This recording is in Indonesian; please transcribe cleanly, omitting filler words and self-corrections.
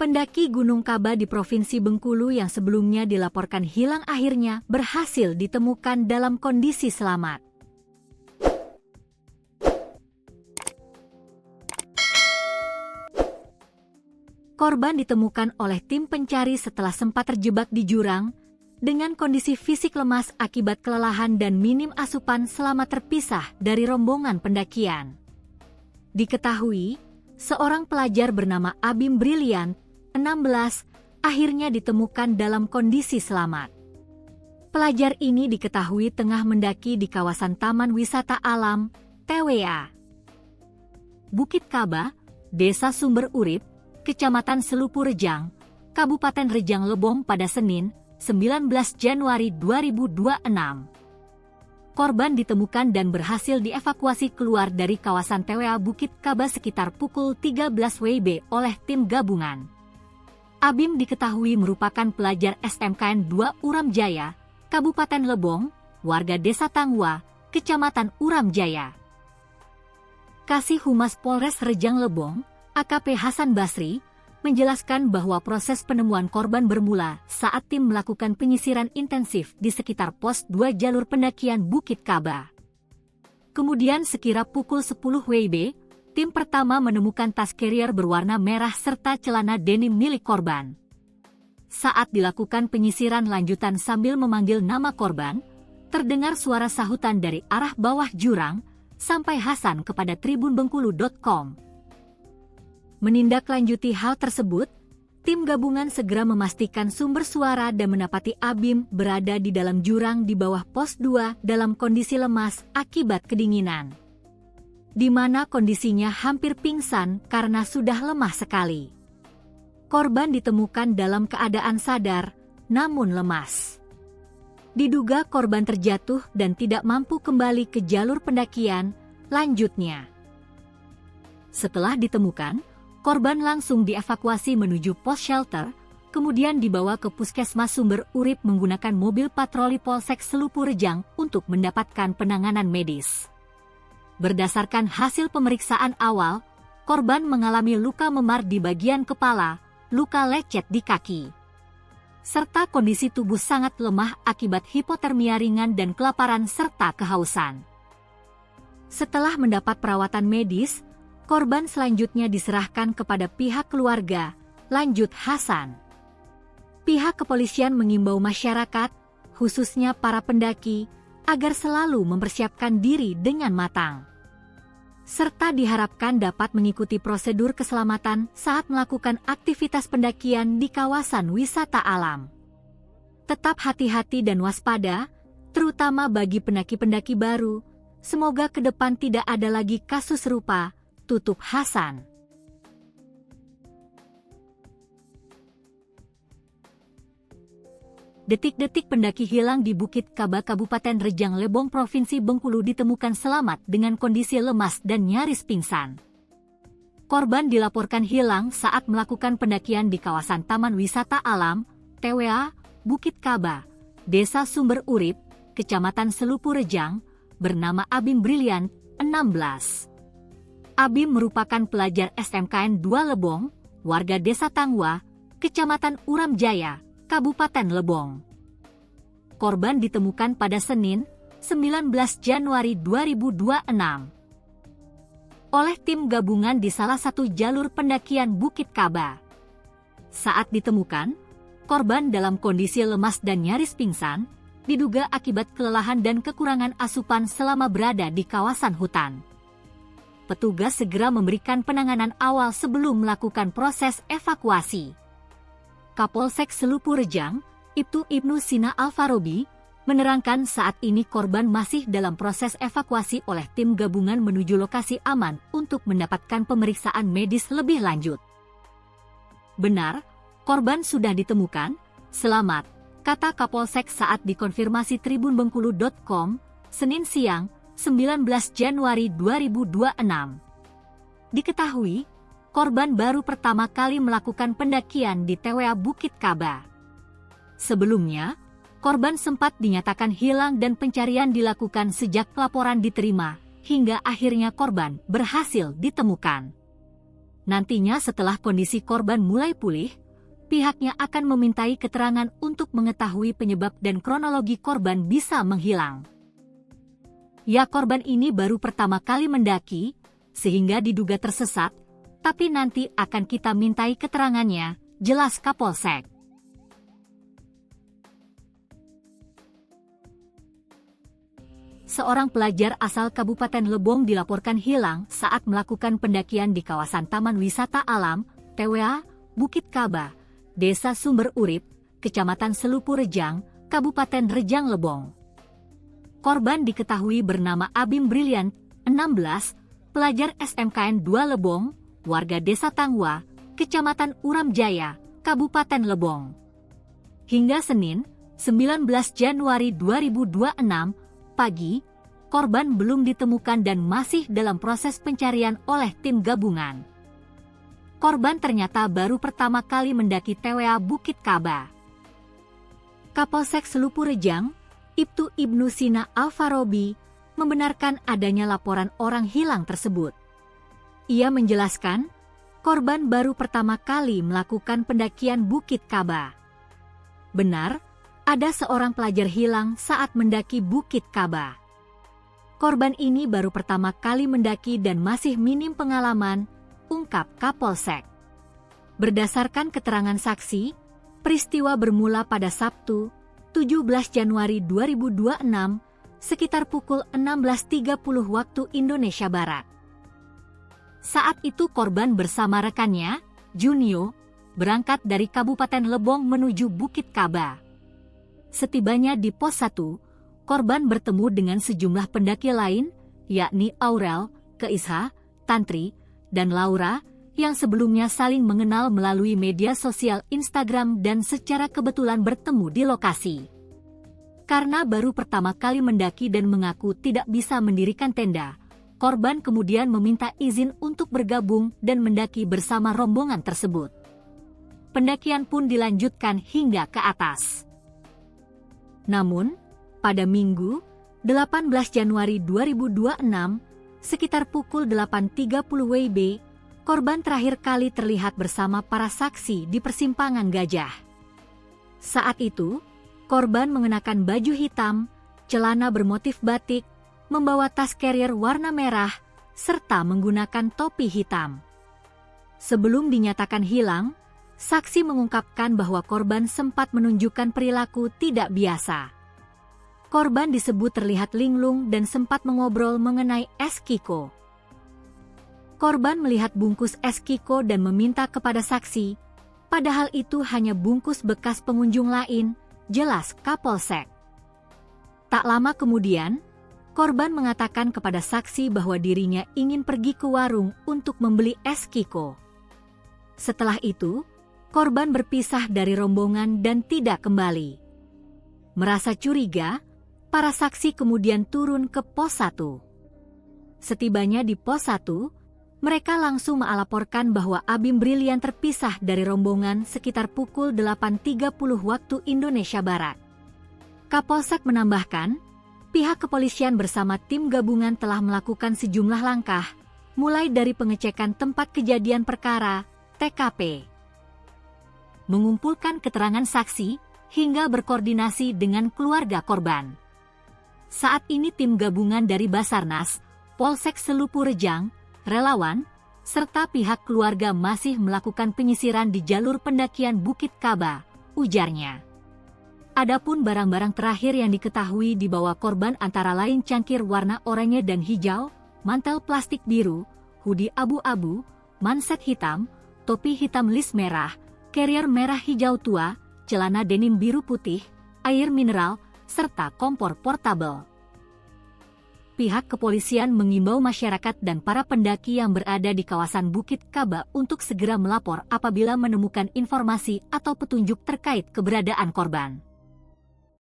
Pendaki Gunung Kaba di Provinsi Bengkulu yang sebelumnya dilaporkan hilang akhirnya berhasil ditemukan dalam kondisi selamat. Korban ditemukan oleh tim pencari setelah sempat terjebak di jurang, dengan kondisi fisik lemas akibat kelelahan dan minim asupan selama terpisah dari rombongan pendakian. Diketahui, seorang pelajar bernama Abim Briliant, 16, akhirnya ditemukan dalam kondisi selamat. Pelajar ini diketahui tengah mendaki di kawasan Taman Wisata Alam, TWA. Bukit Kaba, Desa Sumber Urip, Kecamatan Selupu Rejang, Kabupaten Rejang Lebong pada Senin, 19 Januari 2026. Korban ditemukan dan berhasil dievakuasi keluar dari kawasan TWA Bukit Kaba sekitar pukul 13 WIB oleh tim gabungan. Abim diketahui merupakan pelajar SMKN 2 Uram Jaya, Kabupaten Lebong, warga Desa Tangwa, Kecamatan Uram Jaya. Kasih Humas Polres Rejang Lebong, AKP Hasan Basri, menjelaskan bahwa proses penemuan korban bermula saat tim melakukan penyisiran intensif di sekitar pos 2 jalur pendakian Bukit Kaba. Kemudian sekira pukul 10 WIB, tim pertama menemukan tas carrier berwarna merah serta celana denim milik korban. Saat dilakukan penyisiran lanjutan sambil memanggil nama korban, terdengar suara sahutan dari arah bawah jurang, sampai Hasan kepada tribunbengkulu.com. Menindaklanjuti hal tersebut, tim gabungan segera memastikan sumber suara dan mendapati Abim berada di dalam jurang di bawah pos 2 dalam kondisi lemas akibat kedinginan, di mana kondisinya hampir pingsan karena sudah lemah sekali. Korban ditemukan dalam keadaan sadar, namun lemas. Diduga korban terjatuh dan tidak mampu kembali ke jalur pendakian lanjutnya. Setelah ditemukan, korban langsung dievakuasi menuju pos shelter, kemudian dibawa ke Puskesmas Sumber Urip menggunakan mobil patroli Polsek Selupu Rejang untuk mendapatkan penanganan medis. Berdasarkan hasil pemeriksaan awal, korban mengalami luka memar di bagian kepala, luka lecet di kaki, serta kondisi tubuh sangat lemah akibat hipotermia ringan dan kelaparan serta kehausan. Setelah mendapat perawatan medis, korban selanjutnya diserahkan kepada pihak keluarga, lanjut Hasan. Pihak kepolisian mengimbau masyarakat, khususnya para pendaki, agar selalu mempersiapkan diri dengan matang, serta diharapkan dapat mengikuti prosedur keselamatan saat melakukan aktivitas pendakian di kawasan wisata alam. Tetap hati-hati dan waspada, terutama bagi pendaki-pendaki baru. Semoga ke depan tidak ada lagi kasus serupa, tutup Hasan. Detik-detik pendaki hilang di Bukit Kaba Kabupaten Rejang Lebong Provinsi Bengkulu ditemukan selamat dengan kondisi lemas dan nyaris pingsan. Korban dilaporkan hilang saat melakukan pendakian di kawasan Taman Wisata Alam, TWA, Bukit Kaba, Desa Sumber Urip, Kecamatan Selupu Rejang, bernama Abim Briliant, 16. Abim merupakan pelajar SMKN 2 Lebong, warga Desa Tangwa, Kecamatan Uram Jaya, Kabupaten Lebong. Korban ditemukan pada Senin, 19 Januari 2026, oleh tim gabungan di salah satu jalur pendakian Bukit Kaba. Saat ditemukan, korban dalam kondisi lemas dan nyaris pingsan, diduga akibat kelelahan dan kekurangan asupan selama berada di kawasan hutan. Petugas segera memberikan penanganan awal sebelum melakukan proses evakuasi. Kapolsek Selupu Rejang, Ibtu Ibnu Sina Alfarobi, menerangkan saat ini korban masih dalam proses evakuasi oleh tim gabungan menuju lokasi aman untuk mendapatkan pemeriksaan medis lebih lanjut. Benar, korban sudah ditemukan, selamat, kata Kapolsek saat dikonfirmasi tribunbengkulu.com, Senin siang, 19 Januari 2026. Diketahui, korban baru pertama kali melakukan pendakian di TWA Bukit Kaba. Sebelumnya, korban sempat dinyatakan hilang dan pencarian dilakukan sejak laporan diterima, hingga akhirnya korban berhasil ditemukan. Nantinya setelah kondisi korban mulai pulih, pihaknya akan memintai keterangan untuk mengetahui penyebab dan kronologi korban bisa menghilang. Ya, korban ini baru pertama kali mendaki, sehingga diduga tersesat, tapi nanti akan kita mintai keterangannya, jelas Kapolsek. Seorang pelajar asal Kabupaten Lebong dilaporkan hilang saat melakukan pendakian di kawasan Taman Wisata Alam, TWA, Bukit Kaba, Desa Sumber Urip, Kecamatan Selupu Rejang, Kabupaten Rejang Lebong. Korban diketahui bernama Abim Briliant, 16, pelajar SMKN 2 Lebong, warga Desa Tangwa, Kecamatan Uram Jaya, Kabupaten Lebong. Hingga Senin, 19 Januari 2026, pagi, korban belum ditemukan dan masih dalam proses pencarian oleh tim gabungan. Korban ternyata baru pertama kali mendaki TWA Bukit Kaba. Kapolsek Selupu Rejang, Ibtu Ibnu Sina Alfarobi, membenarkan adanya laporan orang hilang tersebut. Ia menjelaskan, korban baru pertama kali melakukan pendakian Bukit Kaba. Benar, ada seorang pelajar hilang saat mendaki Bukit Kaba. Korban ini baru pertama kali mendaki dan masih minim pengalaman, ungkap Kapolsek. Berdasarkan keterangan saksi, peristiwa bermula pada Sabtu, 17 Januari 2026, sekitar pukul 16.30 waktu Indonesia Barat. Saat itu korban bersama rekannya, Junio, berangkat dari Kabupaten Lebong menuju Bukit Kaba. Setibanya di pos 1, korban bertemu dengan sejumlah pendaki lain, yakni Aurel, Keisha, Tantri, dan Laura, yang sebelumnya saling mengenal melalui media sosial Instagram dan secara kebetulan bertemu di lokasi. Karena baru pertama kali mendaki dan mengaku tidak bisa mendirikan tenda, korban kemudian meminta izin untuk bergabung dan mendaki bersama rombongan tersebut. Pendakian pun dilanjutkan hingga ke atas. Namun, pada Minggu, 18 Januari 2026, sekitar pukul 8.30 WIB, korban terakhir kali terlihat bersama para saksi di persimpangan Gajah. Saat itu, korban mengenakan baju hitam, celana bermotif batik, membawa tas carrier warna merah, serta menggunakan topi hitam. Sebelum dinyatakan hilang, saksi mengungkapkan bahwa korban sempat menunjukkan perilaku tidak biasa. Korban disebut terlihat linglung dan sempat mengobrol mengenai es Kiko. Korban melihat bungkus es Kiko dan meminta kepada saksi, padahal itu hanya bungkus bekas pengunjung lain, jelas Kapolsek. Tak lama kemudian, korban mengatakan kepada saksi bahwa dirinya ingin pergi ke warung untuk membeli es Kiko. Setelah itu, korban berpisah dari rombongan dan tidak kembali. Merasa curiga, para saksi kemudian turun ke pos 1. Setibanya di pos 1, mereka langsung melaporkan bahwa Abim Briliant terpisah dari rombongan sekitar pukul 8.30 waktu Indonesia Barat. Kapolsek menambahkan, pihak kepolisian bersama tim gabungan telah melakukan sejumlah langkah, mulai dari pengecekan tempat kejadian perkara, TKP, mengumpulkan keterangan saksi, hingga berkoordinasi dengan keluarga korban. Saat ini tim gabungan dari Basarnas, Polsek Selupu Rejang, relawan, serta pihak keluarga masih melakukan penyisiran di jalur pendakian Bukit Kaba, ujarnya. Adapun barang-barang terakhir yang diketahui dibawa korban antara lain cangkir warna oranye dan hijau, mantel plastik biru, hoodie abu-abu, manset hitam, topi hitam lis merah, carrier merah hijau tua, celana denim biru putih, air mineral, serta kompor portabel. Pihak kepolisian mengimbau masyarakat dan para pendaki yang berada di kawasan Bukit Kaba untuk segera melapor apabila menemukan informasi atau petunjuk terkait keberadaan korban.